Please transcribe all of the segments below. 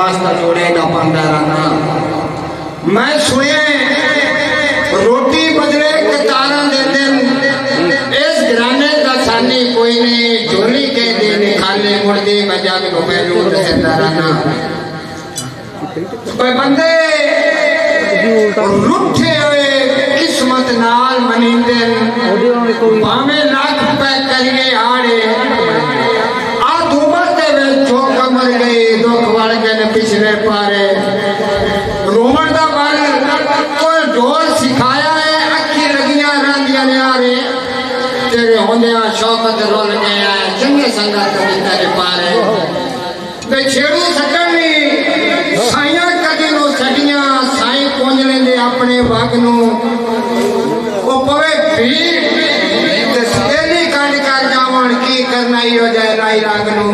वास्ता जोड़े का पांदा रहना। मैं सुने रोटी बदले कतारा दे दिन इस घराने का सानी कोई नहीं, झोली के दिन खाली मुर्दी बजा के पहलू दसेंदा रहना। कोई बंदे रुठे हुए किस्मत नाल मनींदे भावे लाख रुपए करिए आड़े आ धुमर दे विच चौक मर गई दुख वड़ गए पिछले पारे रोमन दा बल कोई ढोल सिखाया है अखी लगियां रंदियां ने आरे तेरे होंदिया शौकत रोल गया है चंगे संगत तेरे पारे ते छेड़ू सकनी साइयां कदी नो सडियां साई पहुंच लेंदे अपने वग नु ओ पवे भीड़ ते सतेली कांड कर जावण की करना ही हो जाए लाई राग नु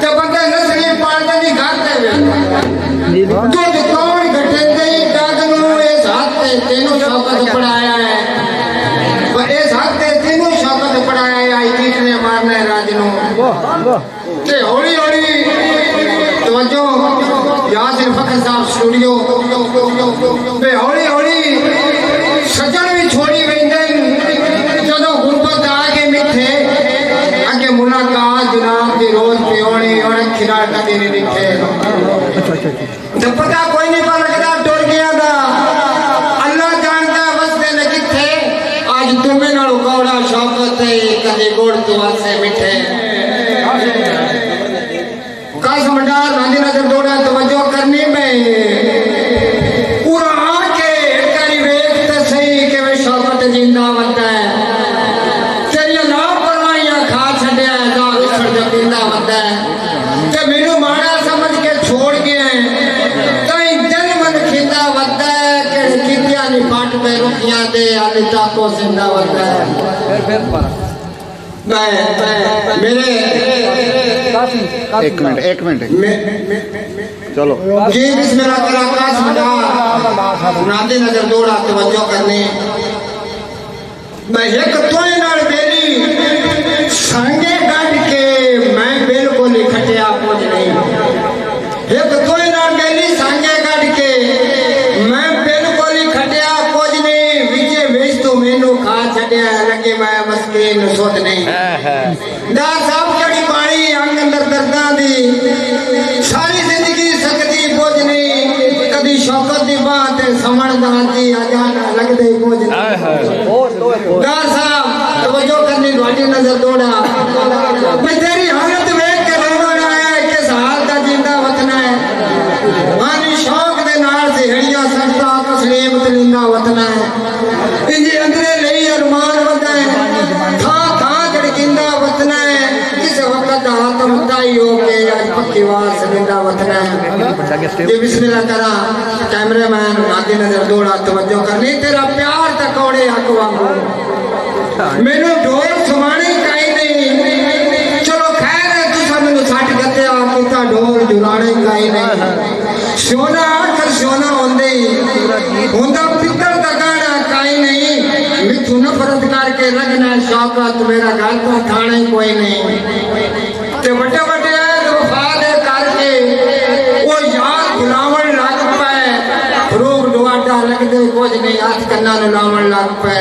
ते बंदे नसली पालदे दी गाते वे दूध कौन घटे दे दाग नु इस हाथ ते तेनु शौकत पढ़ाया है पर इस हाथ ते तेनु शौकत पढ़ाया है आई किसने मारना है राज नु ते हौली हौली तवज्जो यासिर फखर साहब स्टूडियो बे हौली हौली सजन भी छोड़ी वेंदे जदों गुरबत आगे मिथे आगे मुलाकात जनाब दी रोज पियोनी और खिरा कदी नहीं दिखे तो पता कोई नहीं पा लगदा टुर गया दा अल्लाह जानदा वसदे न किथे आज तुम्हें नाल कौड़ा शौकत है कदी गुड़ तो वासे मिठे काश मंडार नांदी नजर दौड़ा तवज्जो करनी में पूरा आके करी वेख ते सही के वे शौकत जिंदा वंदा है तेरी लापरवाहियां खा छड़या है दाग छड़ दे जिंदा वंदा है ते मेनू माड़ा समझ के छोड़ गया है तई दिल मन खिंदा वंदा है के कितिया नी पाट पे रुकियां दे आली ताको जिंदा वंदा है फिर मेरे एक मिनट चलो जी बिस्मिल्लाह कर आकाश मंडार नादी नजर दौड़ा तवज्जो करनी मैं एक तोए नाल बेली संगे गढ़ के मैं बिल्कुल ही खटिया पहुंच नहीं एक तोए नाल बेली संगे गढ़ के मैं बिल्कुल ही खटिया पहुंच नहीं विजे वेच तो मेनू खा छड़या लगे मैं मस्कीन सुध नहीं दार साहब जड़ी पानी अंग अंदर दर्दां दी सारी जिंदगी सकती कुछ नहीं कदी शौकत दी बात समण दाती अजान लगदे कुछ नहीं दार साहब तवज्जो करनी ਤੁਹਾਡੀ नजर दौड़ा मैं तेरी हालत देख के रोना आया किस हाल दा जिंदा वतना है मानी शौक दे नाल दिहड़ियां सजदा तस्लीम तलिंदा वतना है इंजे अंदरे लई अरमान वदा है था था जड़किंदा वतना है किस वक्त हाथ मुद्दाई हो के आज पक्की वास जिंदा वतना है ये बिस्मिल्लाह करा कैमरामैन नादी नजर दौड़ा तवज्जो करनी तेरा प्यार तकौड़े हक वांगू मेनू ढोल सुमानी काई नहीं चलो खैर है तू सब मेनू सट गत्या कीता ढोल जुलाने काई नहीं सोना कर सोना होंदे होंदा पित्तल दा गाना काई नहीं मिठू नफरत करके लगना शौकत मेरा घर तो थाने कोई नहीं ते बड़े बड़े वफा दे करके ओ यार बुलावण लग पे रोग डुआडा लगदे कुछ नहीं हाथ कन्ना नु लावण लग पे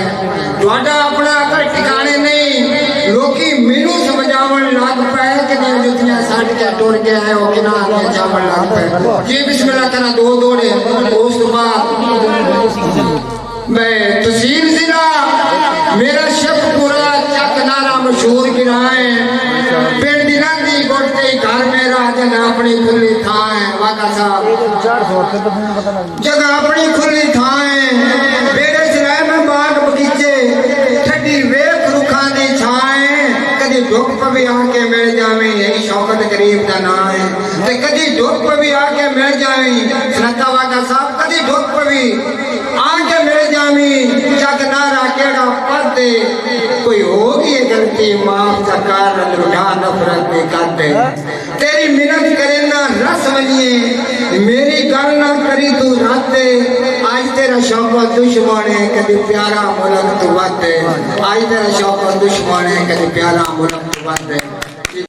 डुआडा अपना अकल ठिकाने नहीं लोकी मेनू समझावण लग पे कि दी जुतियां सट के टुर गया है ओ किना के जावण लग पे जी बिस्मिल्लाह करा दो दौड़े उस बाद मैं तहसील जिला मेरा शेखपुरा चक नारा मशहूर गिराए पिंड दिनांदी गोटे घर मेरा जगह अपनी खुली था है वाका साहब जगह अपनी खुली था है बेड़े चलाए में बाग बगीचे ठंडी वेख रुखा दी छाए कदी धुप भी आके मिल जावे यही शौकत गरीब का ना है ते कदी धुप भी आके मिल जावे सनता वाका साहब कदी धुप भी आके मिल जावी जग नारा केड़ा पढ़ते कोई होगी गलती माफ कर उठा नफरत दे करते तेरी मिन्नत करे ना रस वनिए मेरी गल ना करी तू राते आज तेरा शौक दुश्मन है कभी प्यारा मुल्क तू बाते आज तेरा शौक दुश्मन है कभी प्यारा मुल्क तू बाते